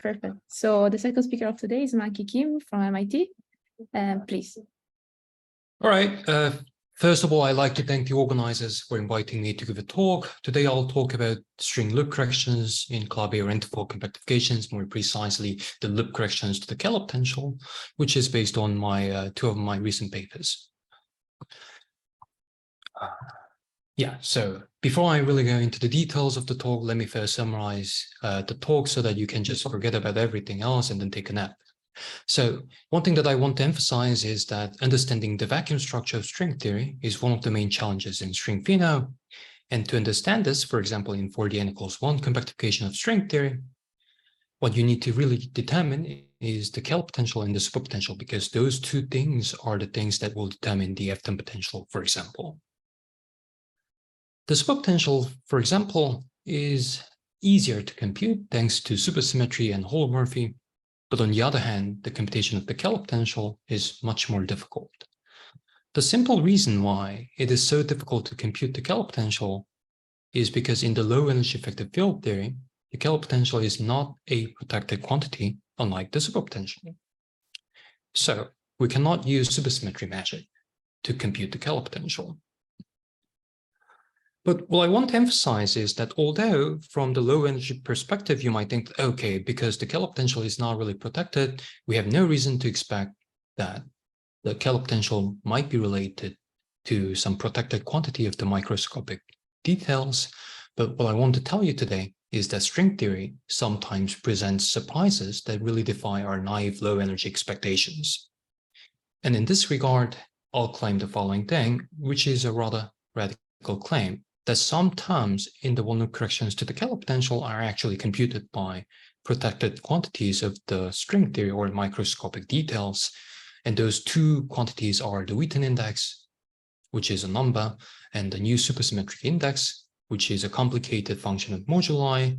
Perfect. So the second speaker of today is Manki Kim from MIT. Please. All right. First of all, I'd like to thank the organizers for inviting me to give a talk. Today, I'll talk about string loop corrections in Calabi-Yau orientifold compactifications, more precisely the loop corrections to the Kahler potential, which is based on my two of my recent papers. So before I really go into the details of the talk, let me first summarize the talk so that you can just forget about everything else and then take a nap. So one thing that I want to emphasize is that understanding the vacuum structure of string theory is one of the main challenges in string pheno. And to understand this, for example, in 4n=1 compactification of string theory, what you need to really determine is the Kahler potential and the superpotential, because those two things are the things that will determine the F10 potential, for example. The superpotential, for example, is easier to compute thanks to supersymmetry and holomorphy. But on the other hand, the computation of the Kahler potential is much more difficult. The simple reason why it is so difficult to compute the Kahler potential is because in the low energy effective field theory, the Kahler potential is not a protected quantity, unlike the superpotential. So we cannot use supersymmetry magic to compute the Kahler potential. But what I want to emphasize is that although from the low energy perspective, you might think, okay, because the Kahler potential is not really protected, we have no reason to expect that the Kahler potential might be related to some protected quantity of the microscopic details. But what I want to tell you today is that string theory sometimes presents surprises that really defy our naive low energy expectations. And in this regard, I'll claim the following thing, which is a rather radical claim, that some terms in the one-loop corrections to the Kahler potential are actually computed by protected quantities of the string theory or microscopic details. And those two quantities are the Wheaton index, which is a number, and the new supersymmetric index, which is a complicated function of moduli.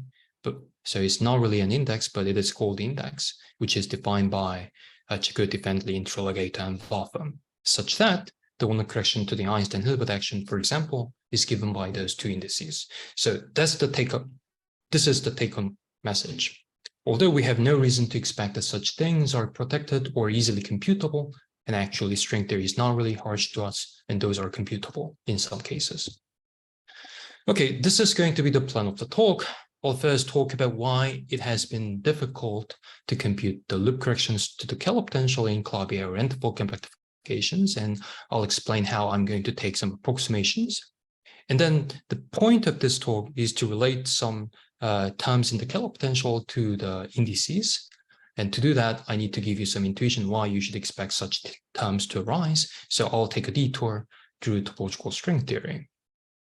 So it's not really an index, but it is called index, which is defined by Chakotay-Fendley, interrogator, and buffer, such that the one-loop correction to the Einstein-Hilbert action, for example, is given by those two indices. So that's the take-home. This is the take-home message. Although we have no reason to expect that such things are protected or easily computable, and actually string theory is not really harsh to us, and those are computable in some cases. Okay, this is going to be the plan of the talk. I'll first talk about why it has been difficult to compute the loop corrections to the Kahler potential in Calabi-Yau orientifold compactifications, and I'll explain how I'm going to take some approximations. And then the point of this talk is to relate some terms in the Kahler potential to the indices. And to do that, I need to give you some intuition why you should expect such terms to arise. So I'll take a detour through topological string theory.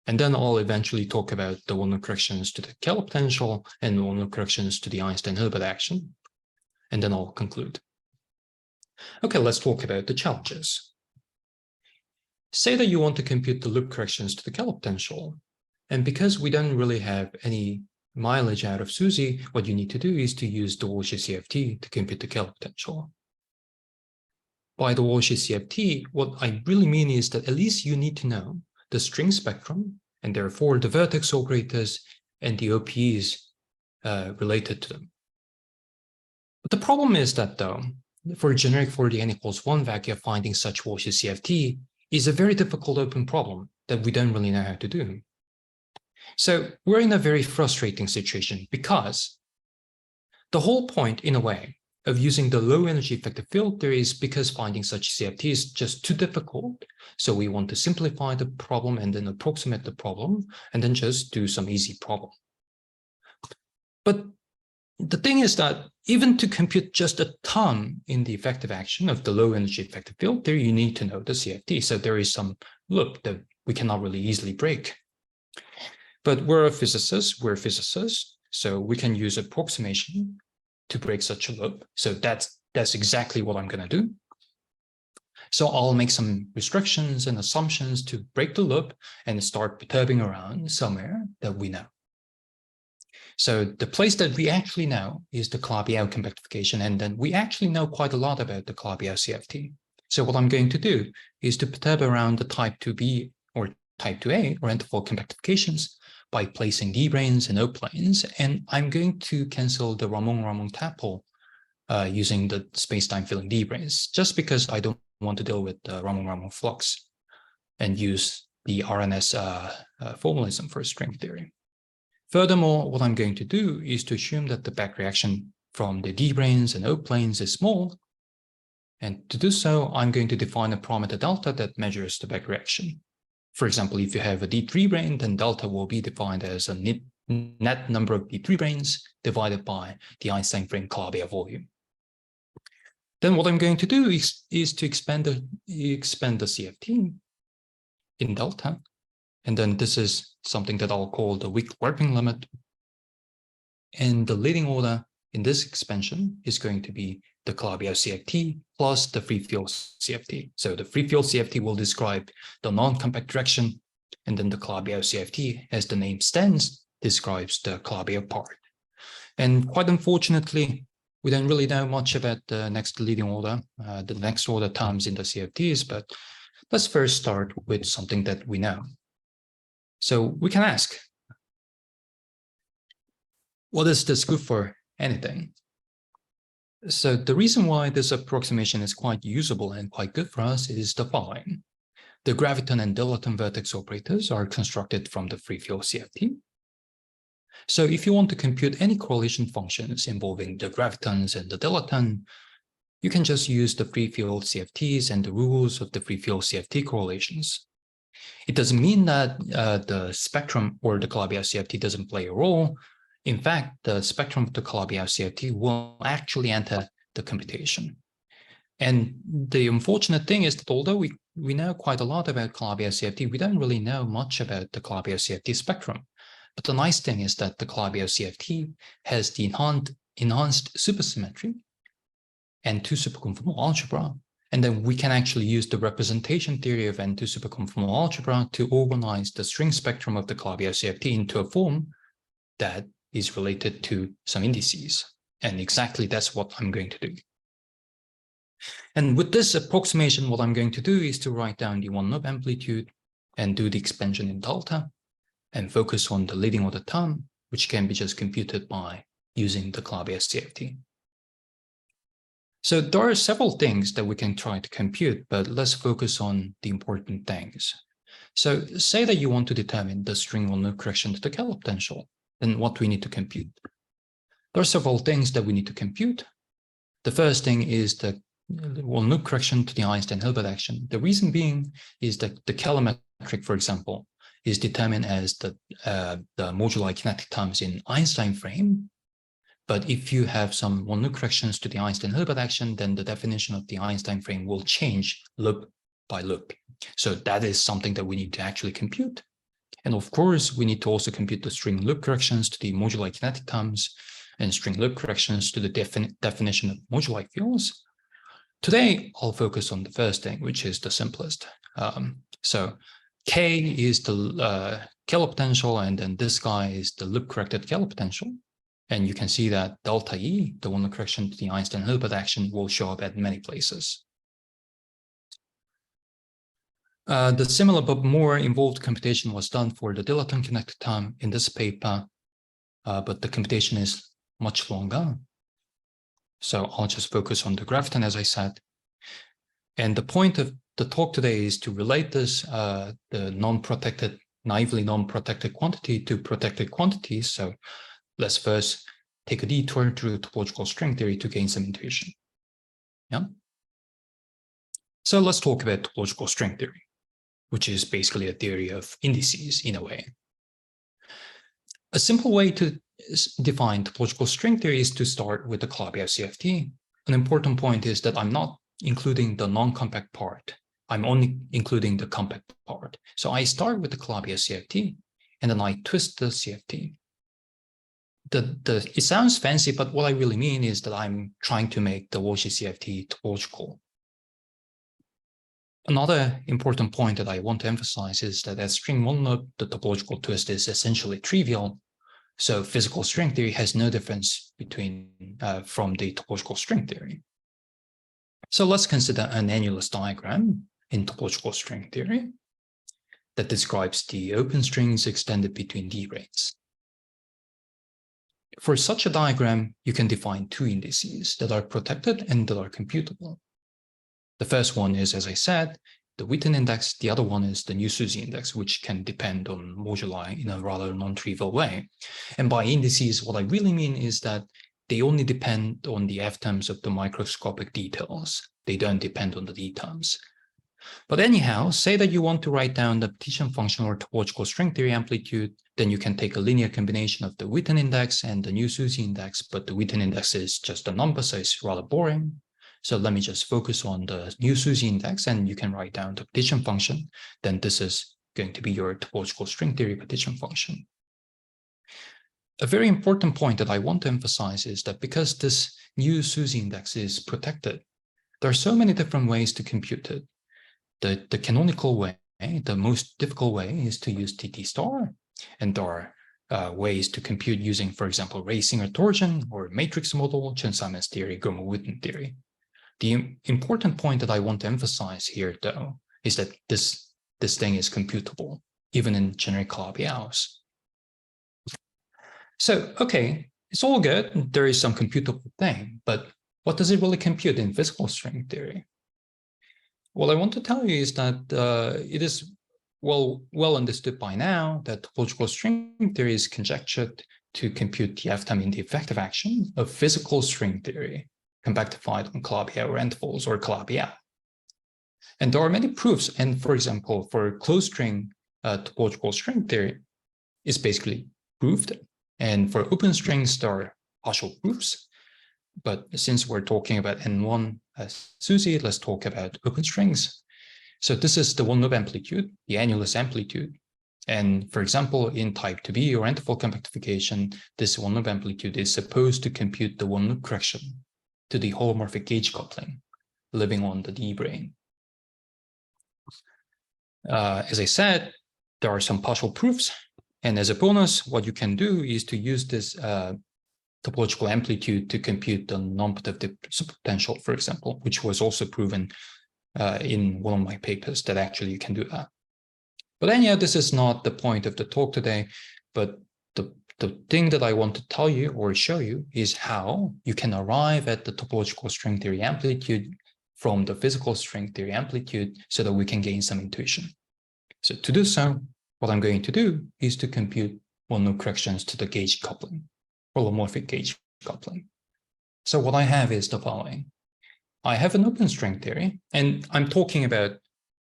And then I'll eventually talk about the one-loop corrections to the Kahler potential and one-loop corrections to the Einstein-Hilbert action. And then I'll conclude. Okay, let's talk about the challenges. Say that you want to compute the loop corrections to the Kahler potential. And because we don't really have any mileage out of SUSY, what you need to do is to use the Walsh CFT to compute the Kahler potential. By the Walsh CFT, what I really mean is that at least you need to know the string spectrum, and therefore the vertex operators and the OPEs related to them. But the problem is that though, for a generic 4n=1 vacuum, finding such Walsh CFT is a very difficult open problem that we don't really know how to do. So we're in a very frustrating situation because the whole point, in a way, of using the low energy effective field theory is because finding such CFT is just too difficult. So we want to simplify the problem and then approximate the problem and then just do some easy problem. But the thing is that even to compute just a term in the effective action of the low energy effective field theory, you need to know the CFT. So there is some loop that we cannot really easily break. But we're physicists, so we can use approximation to break such a loop. So that's exactly what I'm going to do. So I'll make some restrictions and assumptions to break the loop and start perturbing around somewhere that we know. So the place that we actually know is the Calabi-Yau compactification, and then we actually know quite a lot about the Calabi-Yau CFT. So what I'm going to do is to perturb around the type 2b or type 2a orientifold compactifications by placing D-branes and O-planes, and I'm going to cancel the Ramon tuple using the space-time filling D-branes, just because I don't want to deal with the Ramon flux and use the RNS formalism for string theory. Furthermore, what I'm going to do is to assume that the back reaction from the D-branes and O-planes is small. And to do so, I'm going to define a parameter delta that measures the back reaction. For example, if you have a D3 brane, then delta will be defined as a net number of D3 branes divided by the Einstein frame Calabi-Yau volume. Then what I'm going to do is to expand the CFT in delta. And then this is something that I'll call the weak warping limit. And the leading order in this expansion is going to be the Calabi-Yau CFT plus the free field CFT. So the free field CFT will describe the non-compact direction, and then the Calabi-Yau CFT, as the name stands, describes the Calabi-Yau part. And quite unfortunately, we don't really know much about the next leading order, the next order terms in the CFTs, but let's first start with something that we know. So we can ask, what is this good for anything? So the reason why this approximation is quite usable and quite good for us is the following. The graviton and dilaton vertex operators are constructed from the free field CFT. So if you want to compute any correlation functions involving the gravitons and the dilaton, you can just use the free field CFTs and the rules of the free field CFT correlations. It doesn't mean that the spectrum or the Calabi-Yau CFT doesn't play a role. In fact, the spectrum of the Calabi-Yau CFT will actually enter the computation. And the unfortunate thing is that although we know quite a lot about Calabi-Yau CFT, we don't really know much about the Calabi-Yau CFT spectrum. But the nice thing is that the Calabi-Yau CFT has the enhanced supersymmetry and N2 superconformal algebra. And then we can actually use the representation theory of N2 superconformal algebra to organize the string spectrum of the Calabi-Yau CFT into a form that is related to some indices. And exactly that's what I'm going to do. And with this approximation, what I'm going to do is to write down the one-loop amplitude and do the expansion in delta and focus on the leading order term, which can be just computed by using the Calabi-Yau CFT. So there are several things that we can try to compute, but let's focus on the important things. So say that you want to determine the string one-loop correction to the Keller potential, then what do we need to compute? There are several things that we need to compute. The first thing is the one-loop correction to the Einstein-Hilbert action. The reason being is that the Keller metric, for example, is determined as the moduli kinetic terms in Einstein frame. But if you have some one-loop corrections to the Einstein-Hilbert action, then the definition of the Einstein frame will change loop by loop. So that is something that we need to actually compute. And of course, we need to also compute the string loop corrections to the moduli kinetic terms and string loop corrections to the definition of moduli fields. Today, I'll focus on the first thing, which is the simplest. So K is the Keller potential, and then this guy is the loop-corrected Keller potential. And you can see that delta E, the one-loop correction to the Einstein-Hilbert action, will show up at many places. The similar but more involved computation was done for the dilaton kinetic term in this paper, but the computation is much longer. So I'll just focus on the graviton, as I said. And the point of the talk today is to relate this, the non-protected, naively non-protected quantity to protected quantities. So let's first take a detour through topological string theory to gain some intuition. Yeah. So let's talk about topological string theory, which is basically a theory of indices in a way. A simple way to define topological string theory is to start with the Calabi-Yau CFT. An important point is that I'm not including the non-compact part. I'm only including the compact part. So I start with the Calabi-Yau CFT, and then I twist the CFT. It sounds fancy, but what I really mean is that I'm trying to make the Cauchy CFT topological. Another important point that I want to emphasize is that at string one-loop, the topological twist is essentially trivial. So physical string theory has no difference between from the topological string theory. So let's consider an annulus diagram in topological string theory. that describes the open strings extended between d-branes. For such a diagram, you can define two indices that are protected and that are computable. The first one is, as I said, the Witten index. The other one is the new SUSY index, which can depend on moduli in a rather non-trivial way. And by indices, what I really mean is that they only depend on the f terms of the microscopic details. They don't depend on the d terms. But anyhow, say that you want to write down the partition function or topological string theory amplitude, then you can take a linear combination of the Witten index and the new SUSY index, but the Witten index is just a number, so it's rather boring. So let me just focus on the new SUSY index, and you can write down the partition function. Then this is going to be your topological string theory partition function. A very important point that I want to emphasize is that because this new SUSY index is protected, there are so many different ways to compute it. The canonical way, the most difficult way, is to use TT star, and there are ways to compute using, for example, Ray-Singer torsion or matrix model, Chen-Simons theory, Gromov-Witten theory. The important point that I want to emphasize here, though, is that this thing is computable, even in generic Calabi-Yaus. So, okay, it's all good. There is some computable thing, but what does it really compute in physical string theory? What I want to tell you is that it is well understood by now that topological string theory is conjectured to compute the f-term in the effective action of physical string theory, compactified on Calabi-Yau orientifolds or Calabi-Yau. And there are many proofs. And for example, for closed string topological string theory is basically proved. And for open strings, there are partial proofs. But since we're talking about N1 SUSY, let's talk about open strings. So this is the one-lobe amplitude, the annulus amplitude. And for example, in type 2b orientifold compactification, this one-lobe amplitude is supposed to compute the one-lobe correction to the holomorphic gauge coupling living on the d-brane. As I said, there are some partial proofs. And as a bonus, what you can do is to use this topological amplitude to compute the non-protective superpotential, for example, which was also proven in one of my papers that actually you can do that. But anyhow, this is not the point of the talk today, but the thing that I want to tell you or show you is how you can arrive at the topological string theory amplitude from the physical string theory amplitude so that we can gain some intuition. So to do so, what I'm going to do is to compute one-lobe corrections to the gauge coupling, holomorphic gauge coupling. So what I have is the following. I have an open string theory, and I'm talking about,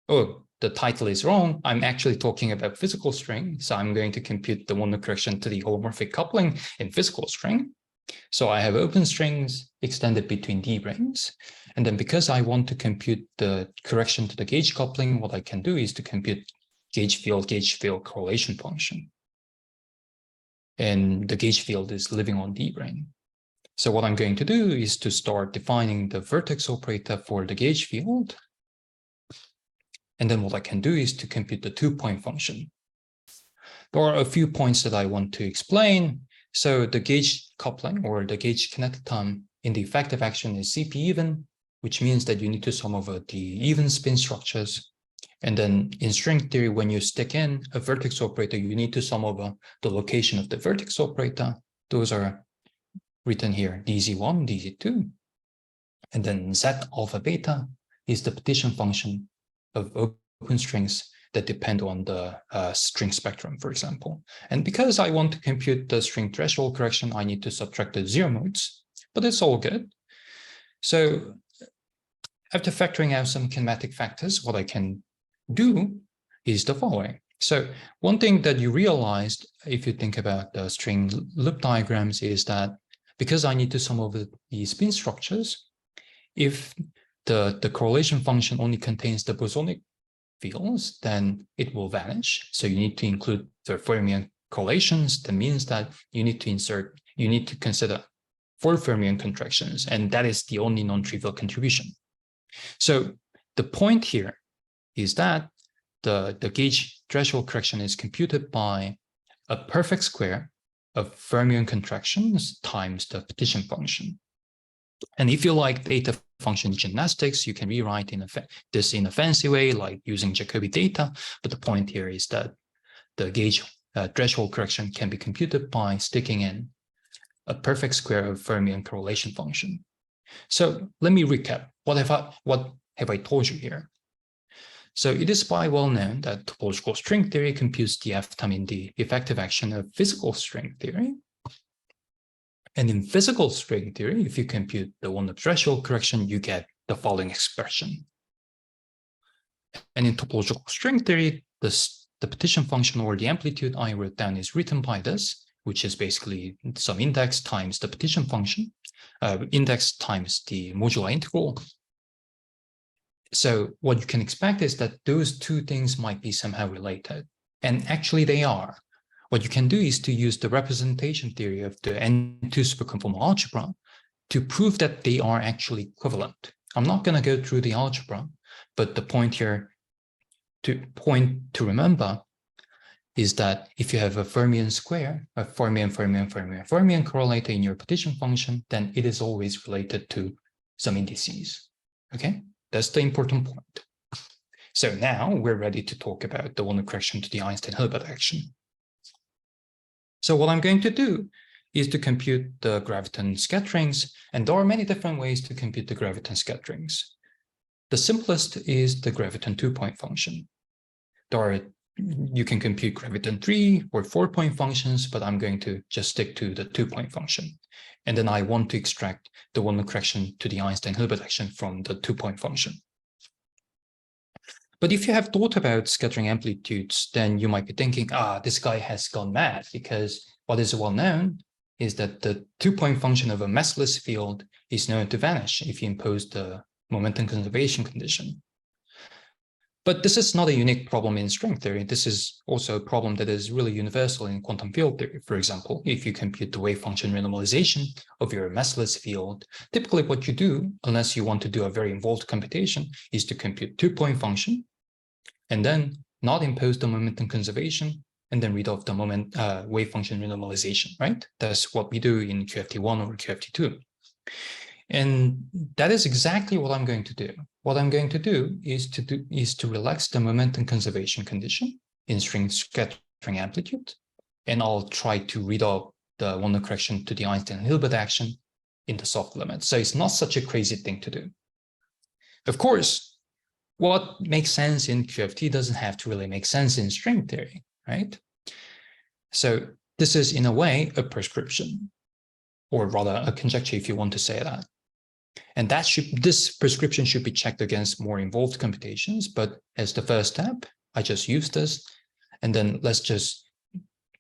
oh, the title is wrong. I'm actually talking about physical string. So I'm going to compute the one-lobe correction to the holomorphic coupling in physical string. So I have open strings extended between d-branes. And then because I want to compute the correction to the gauge coupling, what I can do is to compute gauge field correlation function. And the gauge field is living on d-brane. So what I'm going to do is to start defining the vertex operator for the gauge field. And then what I can do is to compute the two-point function. There are a few points that I want to explain. So the gauge coupling or the gauge kinetic term in the effective action is CP even, which means that you need to sum over the even spin structures. And then in string theory, when you stick in a vertex operator, you need to sum over the location of the vertex operator. Those are written here, DZ1, DZ2. And then Z alpha beta is the partition function of open strings that depend on the string spectrum, for example. And because I want to compute the string threshold correction, I need to subtract the zero modes, but it's all good. So after factoring out some kinematic factors, what I can do is the following. So one thing that you realized if you think about the string loop diagrams is that because I need to sum over the spin structures, if the correlation function only contains the bosonic fields, then it will vanish. So you need to include the fermion correlations. That means that you need to consider 4 fermion contractions, and that is the only non-trivial contribution. So the point here is that the gauge threshold correction is computed by a perfect square of fermion contractions times the partition function. And if you like data function gymnastics, you can rewrite this in a fancy way, like using Jacobi data. But the point here is that the gauge threshold correction can be computed by sticking in a perfect square of fermion correlation function. So let me recap. What have I told you here? So it is quite well known that topological string theory computes the f time in the effective action of physical string theory. And in physical string theory, if you compute the one-up threshold correction, you get the following expression. And in topological string theory, the petition function or the amplitude I wrote down is written by this, which is basically some index times the petition function, index times the modular integral. So what you can expect is that those two things might be somehow related. And actually they are. What you can do is to use the representation theory of the N2 superconformal algebra to prove that they are actually equivalent. I'm not going to go through the algebra, but the point here to remember is that if you have a fermion square, a fermion correlator in your petition function, then it is always related to some indices. Okay, that's the important point. So now we're ready to talk about the one-up correction to the Einstein-Hilbert action. So what I'm going to do is to compute the graviton scatterings, and there are many different ways to compute the graviton scatterings. The simplest is the graviton 2-point function. You can compute graviton 3 or 4-point functions, but I'm going to just stick to the 2-point function. And then I want to extract the one-up correction to the Einstein-Hilbert action from the 2-point function. But if you have thought about scattering amplitudes, then you might be thinking, this guy has gone mad, because what is well known is that the 2-point function of a massless field is known to vanish if you impose the momentum conservation condition. But this is not a unique problem in string theory. This is also a problem that is really universal in quantum field theory. For example, if you compute the wave function renormalization of your massless field, typically what you do, unless you want to do a very involved computation, is to compute 2-point function and then not impose the momentum conservation and then read off the wave function renormalization, right? That's what we do in QFT1 or QFT2. And that is exactly what I'm going to do. What I'm going to do is to relax the momentum conservation condition in string scattering amplitude, and I'll try to read out the one-up correction to the Einstein-Hilbert action in the soft limit. So it's not such a crazy thing to do. Of course, what makes sense in QFT doesn't have to really make sense in string theory, right? So this is in a way a prescription, or rather a conjecture if you want to say that. And this prescription should be checked against more involved computations. But as the first step, I just use this, and then let's just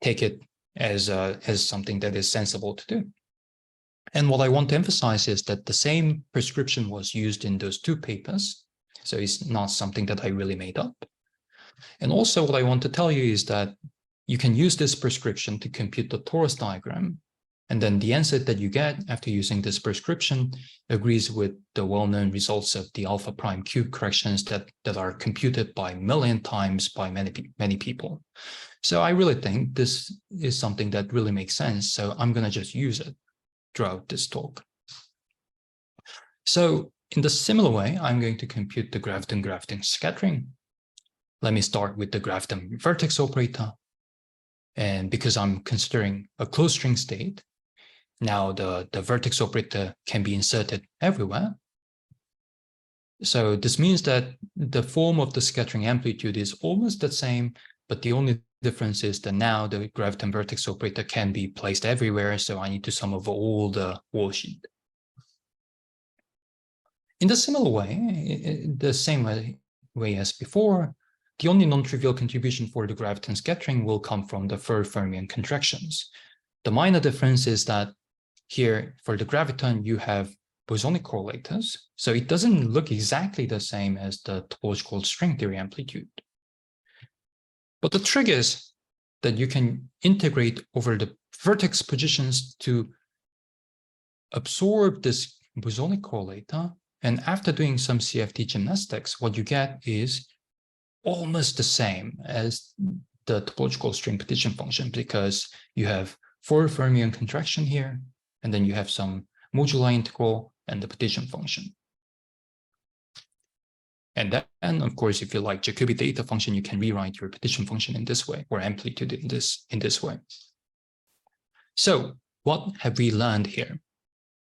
take it as something that is sensible to do. And what I want to emphasize is that the same prescription was used in those two papers. So it's not something that I really made up. And also what I want to tell you is that you can use this prescription to compute the torus diagram. And then the answer that you get after using this prescription agrees with the well-known results of the alpha prime cube corrections that are computed by million times by many people. So I really think this is something that really makes sense. So I'm going to just use it throughout this talk. So in the similar way, I'm going to compute the graviton scattering. Let me start with the graviton vertex operator. And because I'm considering a closed string state, now the vertex operator can be inserted everywhere. So this means that the form of the scattering amplitude is almost the same, but the only difference is that now the graviton vertex operator can be placed everywhere. So I need to sum over all the wall sheet. In the similar way, the same way as before, the only non-trivial contribution for the graviton scattering will come from the third fermion contractions. The minor difference is that here, for the graviton, you have bosonic correlators, so it doesn't look exactly the same as the topological string theory amplitude. But the trick is that you can integrate over the vertex positions to absorb this bosonic correlator, and after doing some CFT gymnastics, what you get is almost the same as the topological string petition function, because you have 4 fermion contraction here, and then you have some modular integral, and the petition function. And then, of course, if you like Jacobi data function, you can rewrite your petition function in this way, or amplitude in this way. So what have we learned here?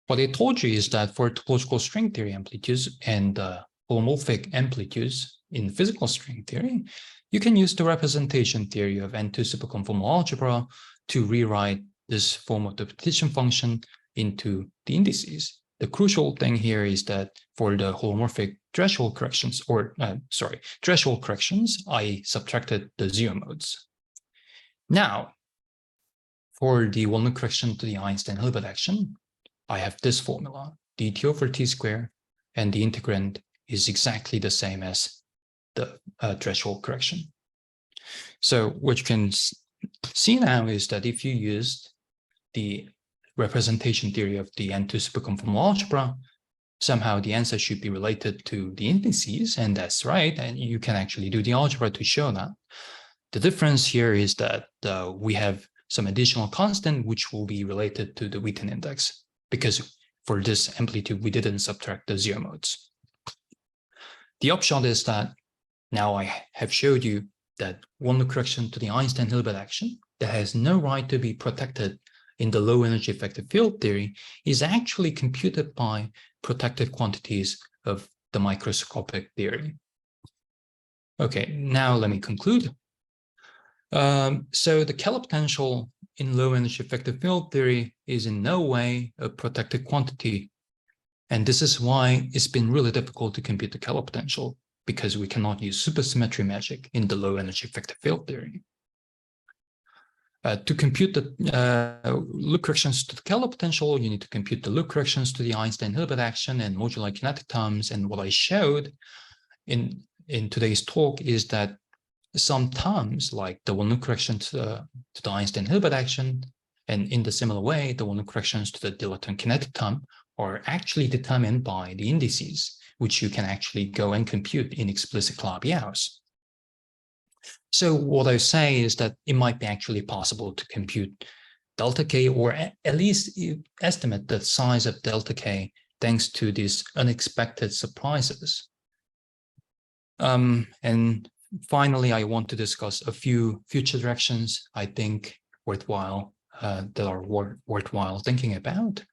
What I told you is that for topological string theory amplitudes and holomorphic amplitudes in physical string theory, you can use the representation theory of N2 superconformal algebra to rewrite this form of the petition function into the indices. The crucial thing here is that for the holomorphic threshold corrections, threshold corrections, I subtracted the zero modes. Now, for the Walden correction to the Einstein-Hilbert action, I have this formula, dt over t squared, and the integrand is exactly the same as the threshold correction. So what you can see now is that if you used the representation theory of the N2 superconformal algebra, somehow the answer should be related to the indices, and that's right, and you can actually do the algebra to show that. The difference here is that we have some additional constant which will be related to the Witten index, because for this amplitude we didn't subtract the zero modes. The upshot is that now I have showed you that Walden correction to the Einstein-Hilbert action that has no right to be protected in the low energy effective field theory is actually computed by protected quantities of the microscopic theory. Okay, now let me conclude. So the Keller potential in low energy effective field theory is in no way a protected quantity. And this is why it's been really difficult to compute the Keller potential, because we cannot use supersymmetry magic in the low energy effective field theory. To compute the loop corrections to the Keller potential, you need to compute the loop corrections to the Einstein-Hilbert action and moduli kinetic terms. And what I showed in today's talk is that some terms, like the one loop correction to the Einstein-Hilbert action, and in the similar way, the one loop corrections to the dilaton kinetic term are actually determined by the indices, which you can actually go and compute in explicit Calabi-Yaus. So what I say is that it might be actually possible to compute delta k, or at least estimate the size of delta k, thanks to these unexpected surprises. And finally, I want to discuss a few future directions I think worthwhile, that are worthwhile thinking about.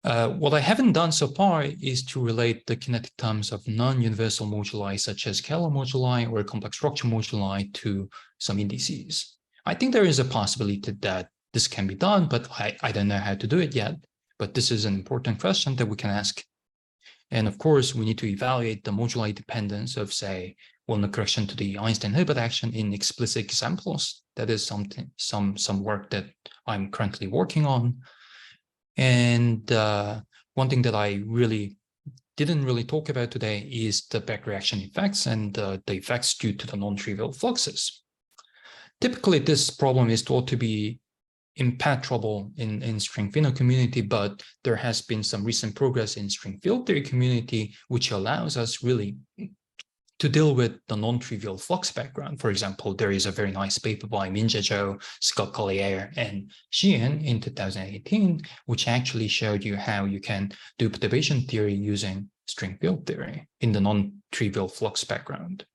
What I haven't done so far is to relate the kinetic terms of non-universal moduli such as Keller moduli or complex structure moduli to some indices. I think there is a possibility that this can be done, but I don't know how to do it yet. But this is an important question that we can ask. And of course, we need to evaluate the moduli dependence of, say, Walden correction to the Einstein-Hilbert action in explicit examples. That is some work that I'm currently working on. And one thing that I didn't really talk about today is the back reaction effects and the effects due to the non-trivial fluxes. Typically, this problem is thought to be impenetrable in string pheno community, but there has been some recent progress in string field theory community, which allows us really to deal with the non-trivial flux background. For example, there is a very nice paper by Minja Zhou, Scott Collier, and Xian in 2018, which actually showed you how you can do perturbation theory using string field theory in the non-trivial flux background.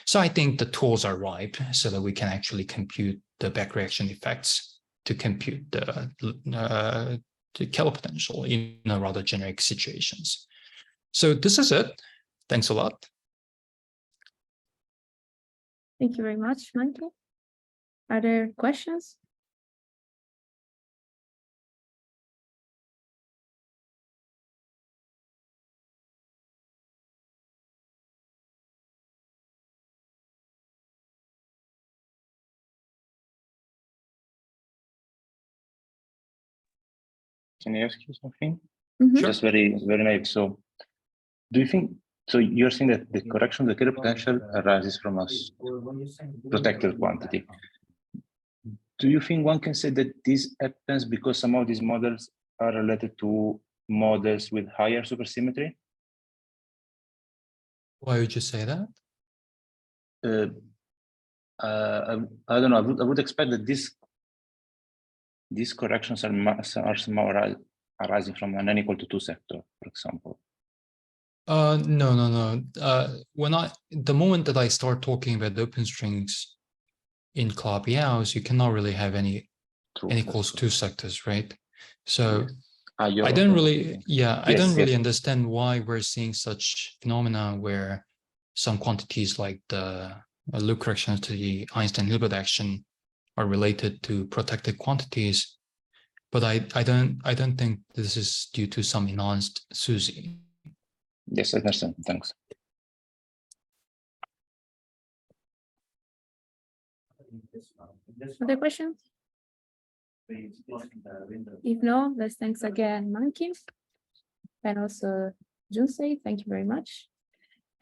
So I think the tools are ripe so that we can actually compute the back reaction effects to compute the Keller potential in a rather generic situations. So this is it. Thanks a lot. Thank you very much, Manki. Are there questions? Can I ask you something? Mm-hmm. Just very naive. So, do you think? So you're saying that the correction of the Keller potential arises from a protected quantity. Do you think one can say that this happens because some of these models are related to models with higher supersymmetry? Why would you say that? I don't know. I would expect that these corrections are somehow arising from an n equal to 2 sector, for example? No. The moment that I start talking about open strings in Calabi-Yau, you cannot really have any True, n equals 2 sectors, right? So yes. I don't really, I don't really yes. understand why we're seeing such phenomena where some quantities like the loop corrections to the Einstein-Hilbert action are related to protected quantities, but I don't think this is due to some enhanced SUSY. Yes, I understand. Thanks. Other questions? If no, let's thanks again, Manki, and also Junsei. Thank you very much.